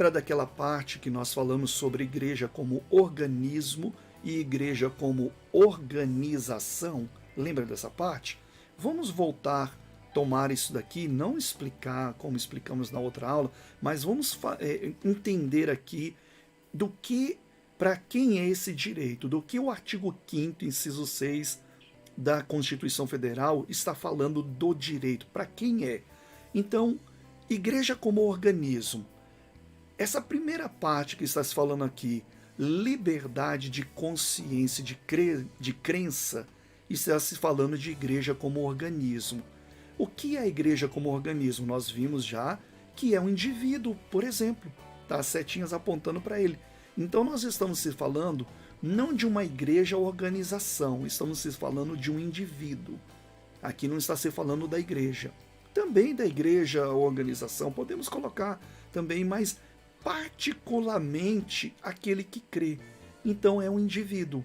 Lembra daquela parte que nós falamos sobre igreja como organismo e igreja como organização? Lembra dessa parte? Vamos voltar, tomar isso daqui, não explicar como explicamos na outra aula, mas vamos entender aqui do que, para quem é esse direito, do que o artigo 5º, inciso 6 da Constituição Federal está falando do direito, para quem é. Então, igreja como organismo. Essa primeira parte que está se falando aqui, liberdade de consciência, de crença, está se falando de igreja como organismo. O que é a igreja como organismo? Nós vimos já que é um indivíduo, por exemplo, tá? As setinhas apontando para ele. Então nós estamos se falando não de uma igreja organização, estamos se falando de um indivíduo. Aqui não está se falando da igreja. Também da igreja organização, podemos colocar também, mas particularmente aquele que crê. Então é um indivíduo.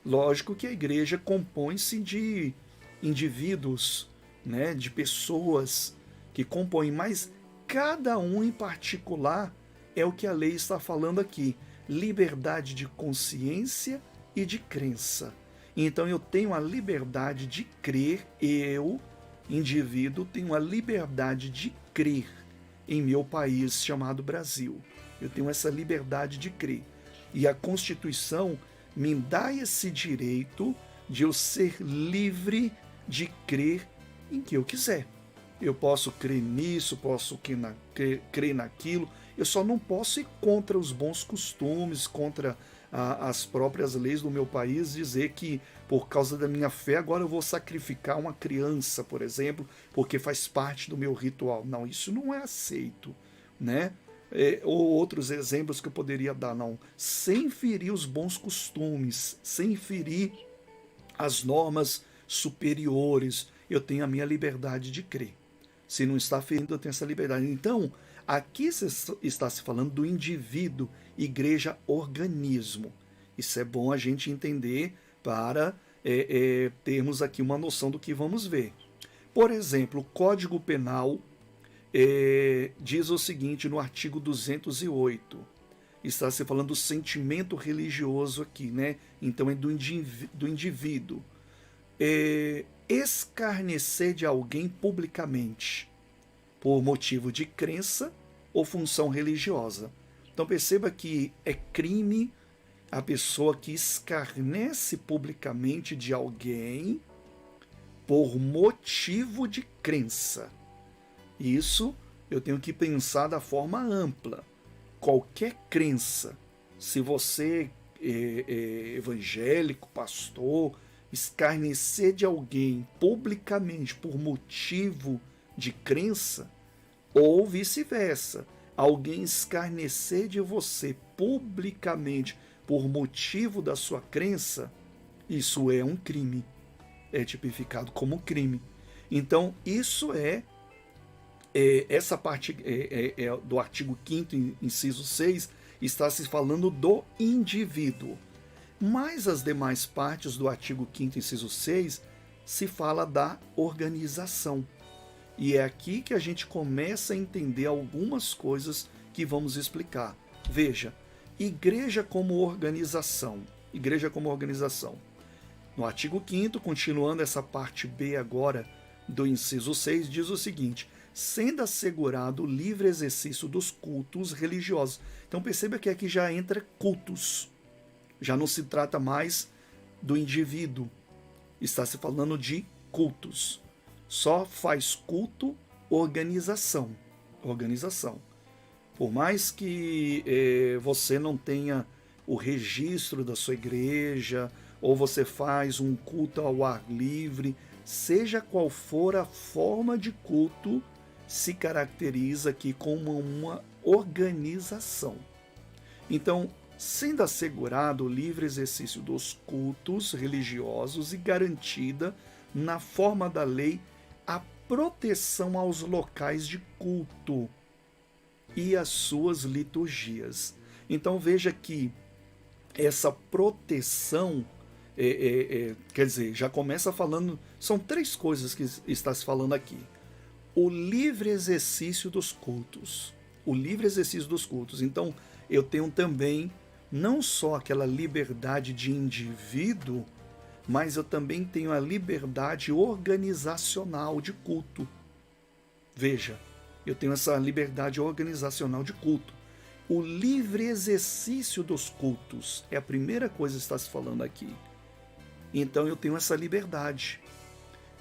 Lógico que a igreja compõe-se de indivíduos, né, de pessoas que compõem, mas cada um em particular é o que a lei está falando aqui. Liberdade de consciência e de crença. Então eu tenho a liberdade de crer, eu, indivíduo, tenho a liberdade de crer em meu país chamado Brasil. Eu tenho essa liberdade de crer. E a Constituição me dá esse direito de eu ser livre de crer em que eu quiser. Eu posso crer nisso, posso crer naquilo, eu só não posso ir contra os bons costumes, contra as próprias leis do meu país, dizer que por causa da minha fé agora eu vou sacrificar uma criança, por exemplo, porque faz parte do meu ritual. Não, isso não é aceito, né? Ou outros exemplos que eu poderia dar, não. Sem ferir os bons costumes, sem ferir as normas superiores, eu tenho a minha liberdade de crer. Se não está ferindo, eu tenho essa liberdade. Então, aqui está se falando do indivíduo, igreja, organismo. Isso é bom a gente entender para termos aqui uma noção do que vamos ver. Por exemplo, o Código Penal diz o seguinte no artigo 208. Está se falando do sentimento religioso aqui, né? Então é do indivíduo. Escarnecer de alguém publicamente por motivo de crença ou função religiosa. Então perceba que é crime a pessoa que escarnece publicamente de alguém por motivo de crença. Isso eu tenho que pensar da forma ampla. Qualquer crença, se você é evangélico, pastor, escarnecer de alguém publicamente por motivo de crença, ou vice-versa, alguém escarnecer de você publicamente por motivo da sua crença, isso é um crime, é tipificado como crime. Então isso essa parte do artigo 5º, inciso 6, está se falando do indivíduo. Mas as demais partes do artigo 5º, inciso 6, se fala da organização. E é aqui que a gente começa a entender algumas coisas que vamos explicar. Veja, igreja como organização. Igreja como organização. No artigo 5º, continuando essa parte B agora do inciso 6, diz o seguinte: sendo assegurado o livre exercício dos cultos religiosos. Então perceba que aqui já entra cultos. Já não se trata mais do indivíduo. Está se falando de cultos. Só faz culto organização. Organização. Por mais que você não tenha o registro da sua igreja, ou você faz um culto ao ar livre, seja qual for a forma de culto, se caracteriza aqui como uma organização. Então, sendo assegurado o livre exercício dos cultos religiosos e garantida, na forma da lei, a proteção aos locais de culto e às suas liturgias. Então veja que essa proteção, quer dizer, já começa falando, são três coisas que está se falando aqui. O livre exercício dos cultos. o livre exercício dos cultos. Então, eu tenho também não só aquela liberdade de indivíduo, mas eu também tenho a liberdade organizacional de culto. Veja, eu tenho essa liberdade organizacional de culto. O livre exercício dos cultos é a primeira coisa que está se falando aqui. Então eu tenho essa liberdade.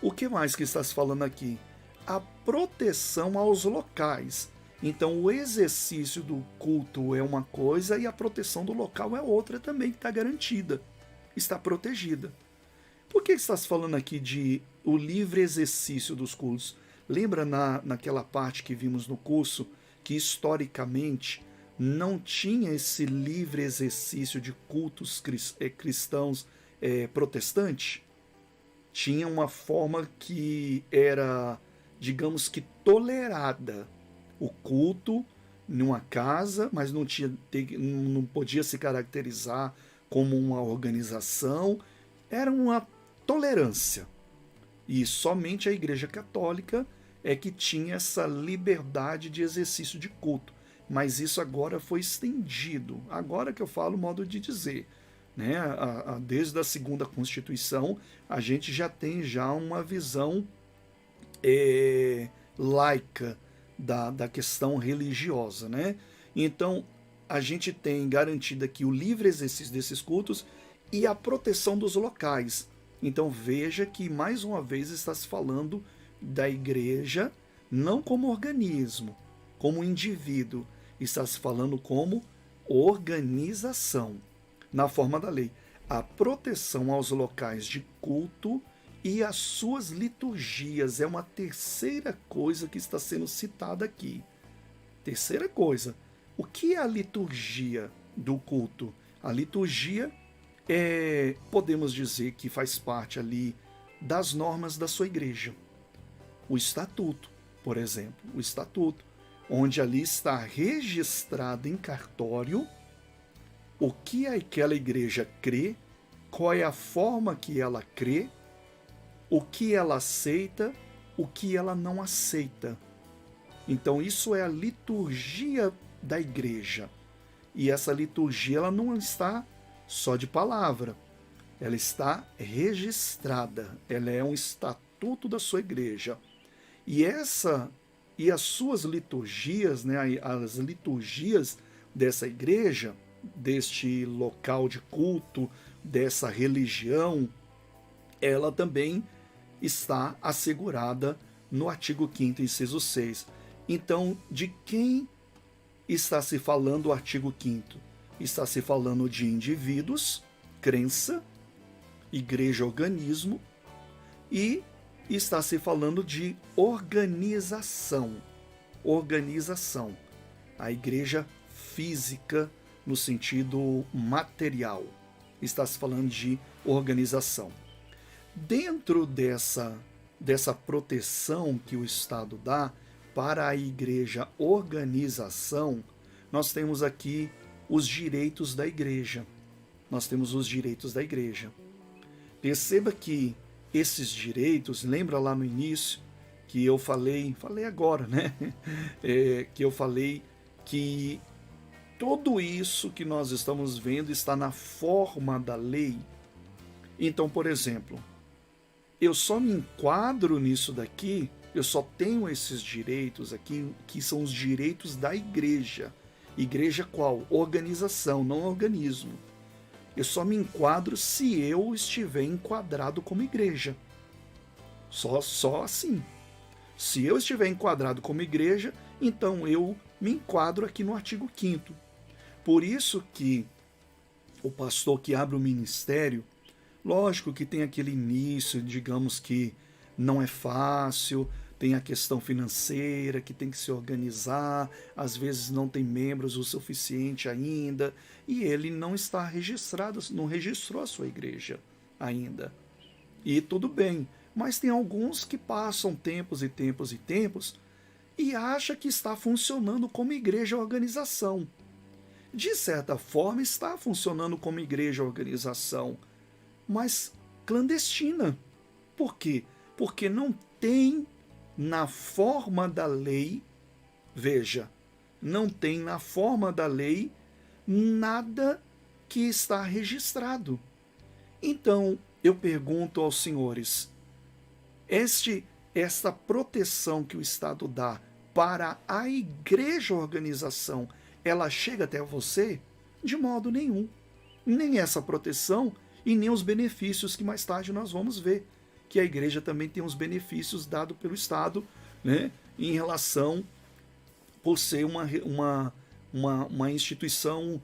O que mais que está se falando aqui? A proteção aos locais. Então o exercício do culto é uma coisa e a proteção do local é outra também, que está garantida, está protegida. Por que está se falando aqui de o livre exercício dos cultos? Lembra naquela parte que vimos no curso que historicamente não tinha esse livre exercício de cultos cristãos protestantes? Tinha uma forma que era, digamos que, tolerada. O culto numa casa, mas não podia se caracterizar como uma organização, era uma tolerância. E somente a Igreja Católica é que tinha essa liberdade de exercício de culto. Mas isso agora foi estendido. Agora que eu falo modo de dizer. Né? Desde a segunda Constituição, a gente já tem uma visão laica da questão religiosa. Né? Então, a gente tem garantido aqui o livre exercício desses cultos e a proteção dos locais. Então veja que mais uma vez está se falando da igreja não como organismo, como indivíduo, está se falando como organização, na forma da lei. A proteção aos locais de culto e as suas liturgias é uma terceira coisa que está sendo citada aqui. Terceira coisa, o que é a liturgia do culto? A liturgia podemos dizer que faz parte ali das normas da sua igreja. O estatuto, por exemplo, o estatuto, onde ali está registrado em cartório o que aquela igreja crê, qual é a forma que ela crê, o que ela aceita, o que ela não aceita. Então isso é a liturgia da igreja. E essa liturgia ela não está só de palavra, ela está registrada, ela é um estatuto da sua igreja. E as suas liturgias, né, as liturgias dessa igreja, deste local de culto, dessa religião, ela também está assegurada no artigo 5º, inciso 6. Então, de quem está se falando o artigo 5º? Está se falando de indivíduos, crença, igreja, organismo, e está se falando de organização. Organização. A igreja física, no sentido material. Está se falando de organização. Dentro dessa proteção que o Estado dá para a igreja organização, nós temos aqui os direitos da igreja. Nós temos os direitos da igreja. Perceba que esses direitos, lembra lá no início que eu falei agora, né? Que eu falei que tudo isso que nós estamos vendo está na forma da lei. Então, por exemplo, eu só me enquadro nisso daqui, eu só tenho esses direitos aqui, que são os direitos da igreja. Igreja qual? Organização, não organismo. Eu só me enquadro se eu estiver enquadrado como igreja. Só assim. Se eu estiver enquadrado como igreja, então eu me enquadro aqui no artigo 5º. Por isso que o pastor que abre o ministério, lógico que tem aquele início, digamos que não é fácil, tem a questão financeira que tem que se organizar, às vezes não tem membros o suficiente ainda, e ele não está registrado, não registrou a sua igreja ainda. E tudo bem, mas tem alguns que passam tempos e tempos e tempos e acha que está funcionando como igreja organização. De certa forma está funcionando como igreja organização, mas clandestina. Por quê? Porque não tem na forma da lei, veja, não tem na forma da lei nada que está registrado. Então, eu pergunto aos senhores, esta proteção que o Estado dá para a igreja organização, ela chega até você? De modo nenhum. Nem essa proteção e nem os benefícios que mais tarde nós vamos ver, que a igreja também tem os benefícios dados pelo Estado, né, em relação por ser uma instituição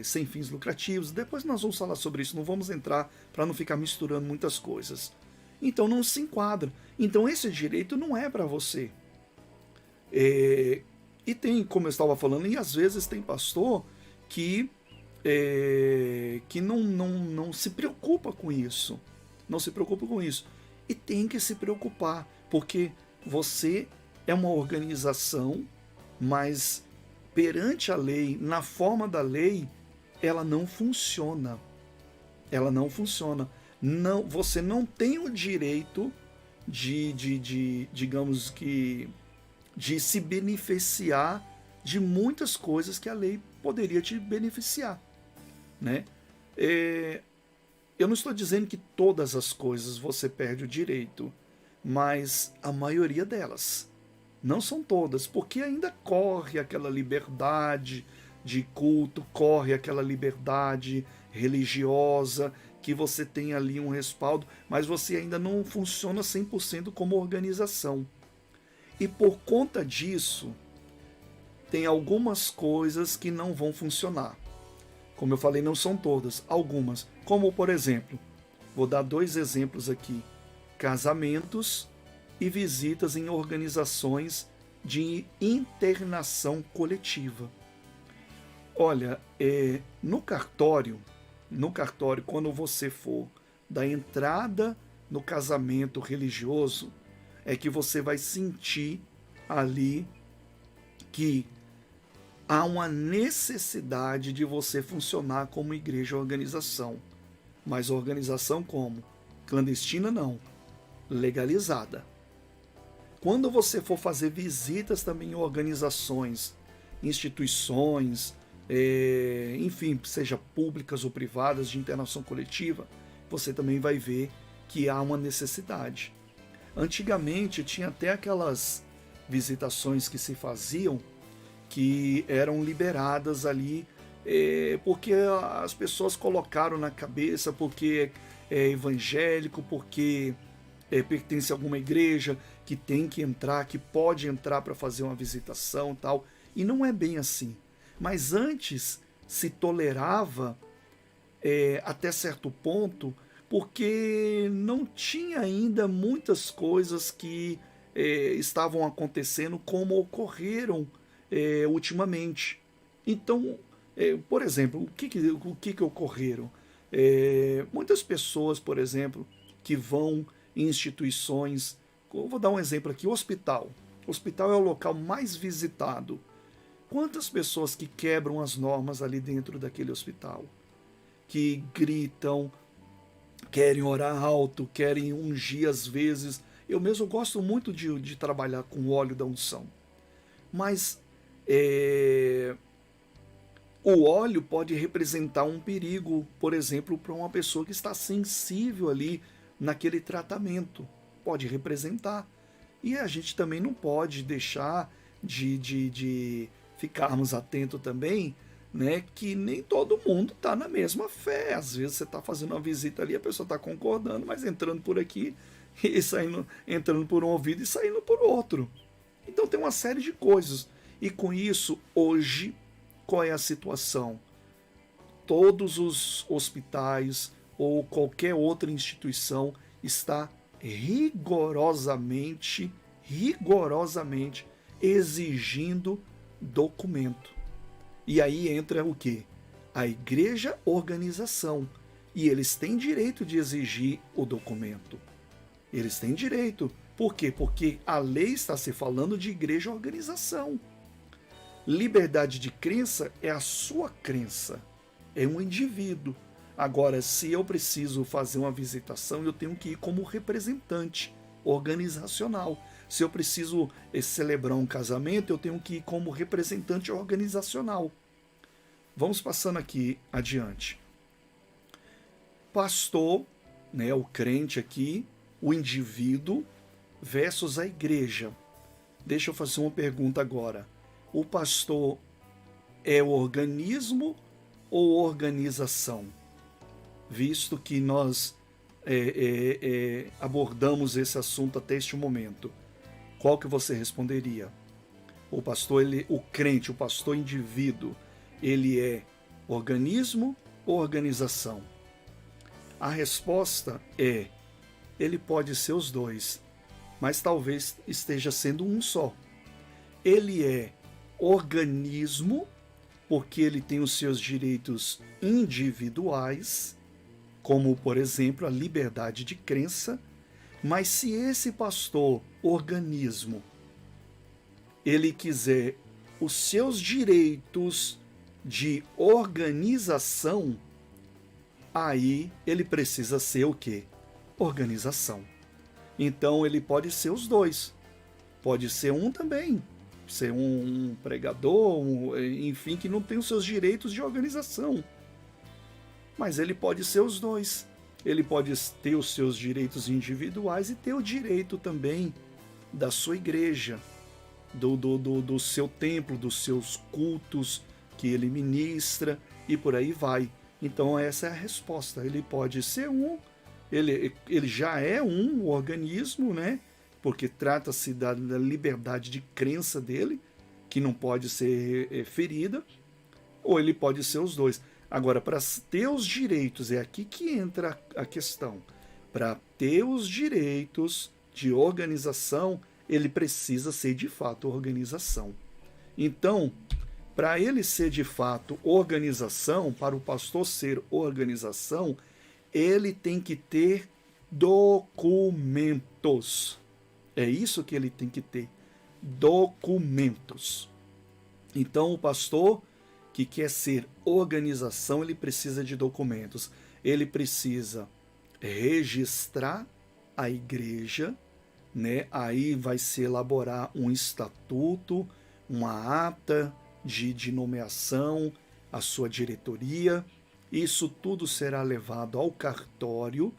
sem fins lucrativos. Depois nós vamos falar sobre isso, não vamos entrar para não ficar misturando muitas coisas. Então não se enquadra. Então esse direito não é para você. E tem, como eu estava falando, e às vezes tem pastor que não se preocupa com isso. Não se preocupa com isso. E tem que se preocupar, porque você é uma organização, mas perante a lei, na forma da lei, ela não funciona. Ela não funciona. Não, você não tem o direito digamos que, de se beneficiar de muitas coisas que a lei poderia te beneficiar, né? Eu não estou dizendo que todas as coisas você perde o direito, mas a maioria delas. Não são todas, porque ainda corre aquela liberdade de culto, corre aquela liberdade religiosa, que você tem ali um respaldo, mas você ainda não funciona 100% como organização. E por conta disso, tem algumas coisas que não vão funcionar. Como eu falei, não são todas, algumas. Como, por exemplo, vou dar 2 exemplos aqui: casamentos e visitas em organizações de internação coletiva. Olha, no cartório, quando você for dar entrada no casamento religioso, é que você vai sentir ali que há uma necessidade de você funcionar como igreja organização. Mas organização como? Clandestina não, legalizada. Quando você for fazer visitas também em organizações, instituições, enfim, seja públicas ou privadas de internação coletiva, você também vai ver que há uma necessidade. Antigamente tinha até aquelas visitações que se faziam que eram liberadas ali porque as pessoas colocaram na cabeça, porque é evangélico, porque pertence a alguma igreja, que tem que entrar, que pode entrar para fazer uma visitação e tal. E não é bem assim. Mas antes se tolerava até certo ponto, porque não tinha ainda muitas coisas que estavam acontecendo como ocorreram ultimamente. Então, por exemplo, o que ocorreram? Muitas pessoas, por exemplo, que vão em instituições, eu vou dar um exemplo aqui: hospital. O hospital é o local mais visitado. Quantas pessoas que quebram as normas ali dentro daquele hospital? Que gritam, querem orar alto, querem ungir às vezes. Eu mesmo gosto muito de trabalhar com o óleo da unção. Mas o óleo pode representar um perigo, por exemplo, para uma pessoa que está sensível ali naquele tratamento. Pode representar. E a gente também não pode deixar de ficarmos atentos também, né, que nem todo mundo está na mesma fé. Às vezes você está fazendo uma visita ali, a pessoa está concordando, mas entrando por aqui e saindo, entrando por um ouvido e saindo por outro. Então tem uma série de coisas. E com isso, hoje, qual é a situação? Todos os hospitais ou qualquer outra instituição está rigorosamente exigindo documento. E aí entra o quê? A igreja organização. E eles têm direito de exigir o documento. Eles têm direito. Por quê? Porque a lei está se falando de igreja organização. Liberdade de crença é a sua crença. É um indivíduo. Agora, se eu preciso fazer uma visitação, eu tenho que ir como representante organizacional. Se eu preciso celebrar um casamento, eu tenho que ir como representante organizacional. Vamos passando aqui adiante. Pastor, né, o crente aqui, o indivíduo versus a igreja. Deixa eu fazer uma pergunta agora. O pastor é o organismo ou organização? Visto que nós abordamos esse assunto até este momento, qual que você responderia? O pastor, o crente, o pastor indivíduo, ele é organismo ou organização? A resposta é, ele pode ser os dois, mas talvez esteja sendo um só. Ele é organismo, porque ele tem os seus direitos individuais, como, por exemplo, a liberdade de crença, mas se esse pastor, organismo, ele quiser os seus direitos de organização, aí ele precisa ser o quê? Organização. Então ele pode ser os dois. Pode ser um também, ser um pregador, enfim, que não tem os seus direitos de organização. Mas ele pode ser os dois. Ele pode ter os seus direitos individuais e ter o direito também da sua igreja, do seu templo, dos seus cultos que ele ministra e por aí vai. Então essa é a resposta. Ele pode ser ele já é um organismo, né? Porque trata-se da liberdade de crença dele, que não pode ser ferida, ou ele pode ser os dois. Agora, para ter os direitos, é aqui que entra a questão. Para ter os direitos de organização, ele precisa ser de fato organização. Então, para ele ser de fato organização, para o pastor ser organização, ele tem que ter documentos. É isso que ele tem que ter, documentos. Então, o pastor que quer ser organização, ele precisa de documentos. Ele precisa registrar a igreja, né? Aí vai se elaborar um estatuto, uma ata de nomeação, a sua diretoria. Isso tudo será levado ao cartório.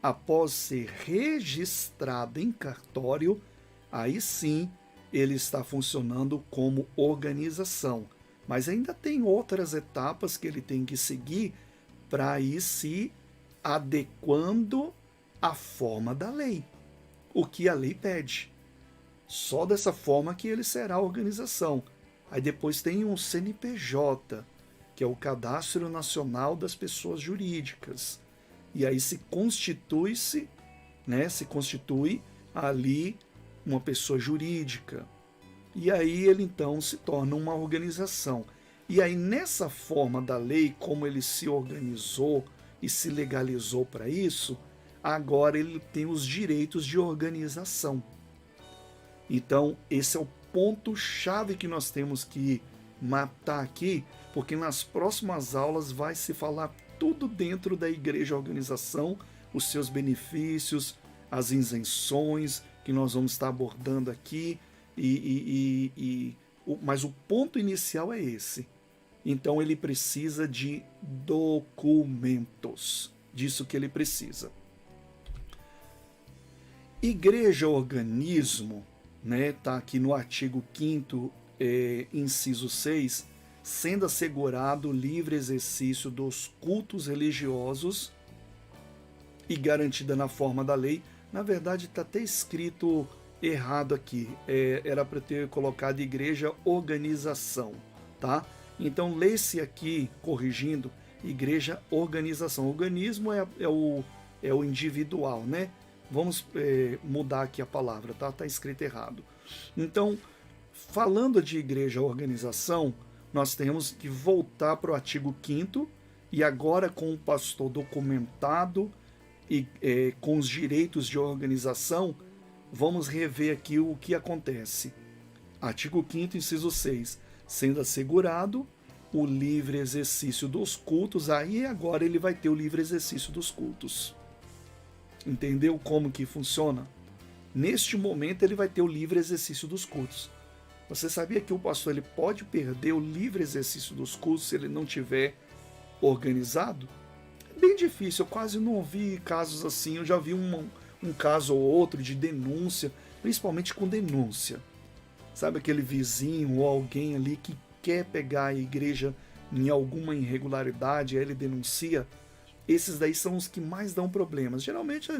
Após ser registrado em cartório, aí sim ele está funcionando como organização. Mas ainda tem outras etapas que ele tem que seguir para ir se adequando à forma da lei, o que a lei pede. Só dessa forma que ele será organização. Aí depois tem um CNPJ, que é o Cadastro Nacional das Pessoas Jurídicas. E aí se constitui ali uma pessoa jurídica. E aí ele então se torna uma organização. E aí nessa forma da lei, como ele se organizou e se legalizou para isso, agora ele tem os direitos de organização. Então esse é o ponto-chave que nós temos que matar aqui, porque nas próximas aulas vai se falar tudo dentro da igreja organização, os seus benefícios, as isenções que nós vamos estar abordando aqui, mas o ponto inicial é esse. Então ele precisa de documentos, disso que ele precisa. Igreja organismo, né, tá aqui no artigo 5º, inciso 6, sendo assegurado o livre exercício dos cultos religiosos e garantida na forma da lei. Na verdade está até escrito errado aqui, era para ter colocado igreja organização, tá? Então lê-se aqui, corrigindo, igreja organização. Organismo é o individual, né? Vamos mudar aqui a palavra, tá? Tá escrito errado. Então, falando de igreja organização, nós temos que voltar para o artigo 5º e agora com o pastor documentado e com os direitos de organização, vamos rever aqui o que acontece. Artigo 5º, inciso 6, sendo assegurado o livre exercício dos cultos, aí agora ele vai ter o livre exercício dos cultos. Entendeu como que funciona? neste momento ele vai ter o livre exercício dos cultos. Você sabia que o pastor ele pode perder o livre exercício dos cultos se ele não tiver organizado? É bem difícil, eu quase não vi casos assim. Eu já vi um caso ou outro de denúncia, principalmente com denúncia. Sabe aquele vizinho ou alguém ali que quer pegar a igreja em alguma irregularidade, aí ele denuncia? Esses daí são os que mais dão problemas. Geralmente,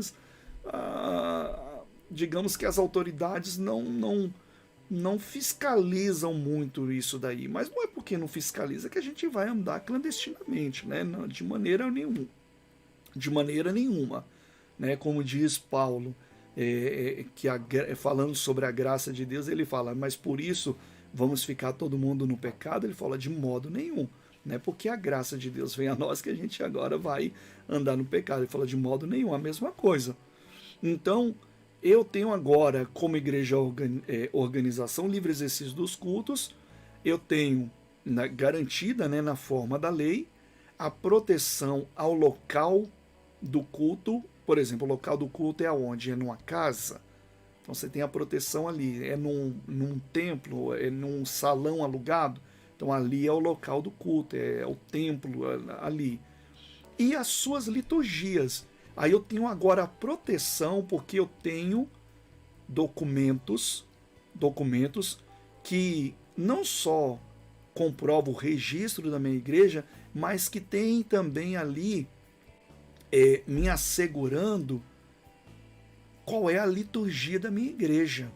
digamos que as autoridades não fiscalizam muito isso daí. Mas não é porque não fiscaliza que a gente vai andar clandestinamente, né? De maneira nenhuma. De maneira nenhuma. Né? Como diz Paulo, falando sobre a graça de Deus, ele fala, mas por isso vamos ficar todo mundo no pecado? Ele fala, de modo nenhum. Né? Porque a graça de Deus vem a nós que a gente agora vai andar no pecado. Ele fala, de modo nenhum, a mesma coisa. Então, eu tenho agora, como igreja organização, livre exercício dos cultos, eu tenho garantida, né, na forma da lei, a proteção ao local do culto. Por exemplo, o local do culto é aonde? É numa casa. Então você tem a proteção ali. É num templo, é num salão alugado. Então ali é o local do culto, é o templo ali. E as suas liturgias. Aí eu tenho agora a proteção porque eu tenho documentos que não só comprovam o registro da minha igreja, mas que tem também ali me assegurando qual é a liturgia da minha igreja.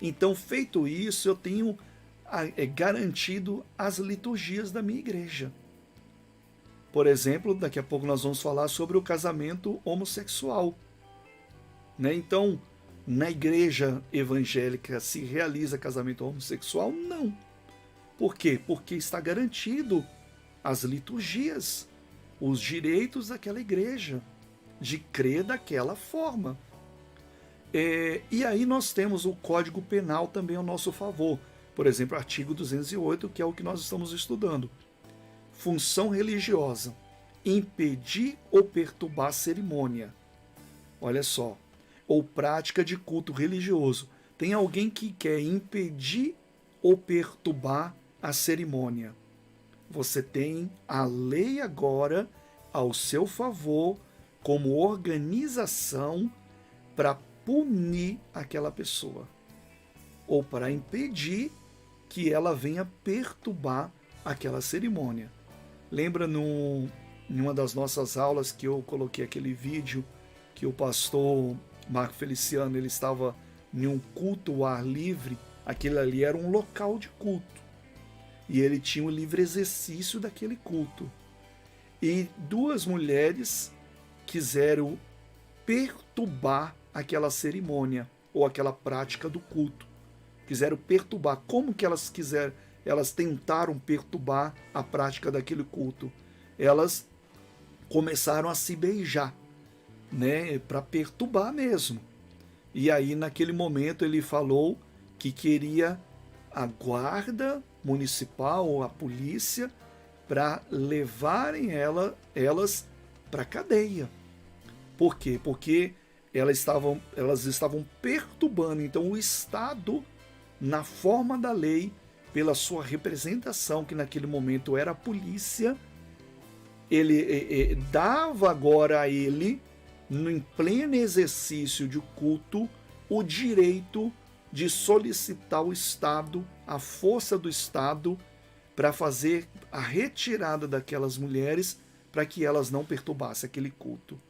Então, feito isso, eu tenho garantido as liturgias da minha igreja. Por exemplo, daqui a pouco nós vamos falar sobre o casamento homossexual. Né? Então, na igreja evangélica se realiza casamento homossexual? Não. Por quê? Porque está garantido as liturgias, os direitos daquela igreja, de crer daquela forma. E aí nós temos o Código Penal também ao nosso favor. Por exemplo, o artigo 208, que é o que nós estamos estudando. Função religiosa: impedir ou perturbar a cerimônia. Olha só. Ou prática de culto religioso. Tem alguém que quer impedir ou perturbar a cerimônia. Você tem a lei agora ao seu favor como organização para punir aquela pessoa ou para impedir que ela venha perturbar aquela cerimônia. Lembra em uma das nossas aulas que eu coloquei aquele vídeo que o pastor Marco Feliciano ele estava em um culto ao ar livre? Aquele ali era um local de culto. E ele tinha o livre exercício daquele culto. E duas mulheres quiseram perturbar aquela cerimônia ou aquela prática do culto. Quiseram perturbar. Como que elas quiseram? Elas tentaram perturbar a prática daquele culto. Elas começaram a se beijar, né, para perturbar mesmo. E aí naquele momento ele falou que queria a guarda municipal ou a polícia para levarem elas para a cadeia. Por quê? Porque elas estavam perturbando. Então o Estado, na forma da lei, pela sua representação, que naquele momento era a polícia, ele dava agora a ele, em pleno exercício de culto, o direito de solicitar o Estado, a força do Estado, para fazer a retirada daquelas mulheres para que elas não perturbassem aquele culto.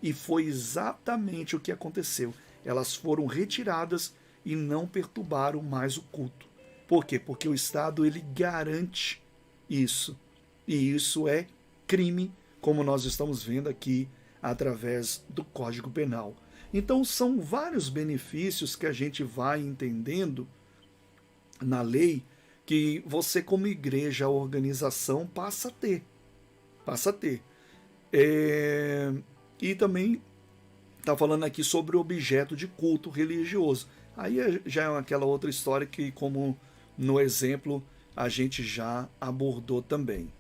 E foi exatamente o que aconteceu. Elas foram retiradas e não perturbaram mais o culto. Por quê? Porque o Estado ele garante isso. E isso é crime, como nós estamos vendo aqui através do Código Penal. Então são vários benefícios que a gente vai entendendo na lei que você como igreja, a organização passa a ter. E também está falando aqui sobre o objeto de culto religioso. Aí já é aquela outra história que, como no exemplo, a gente já abordou também.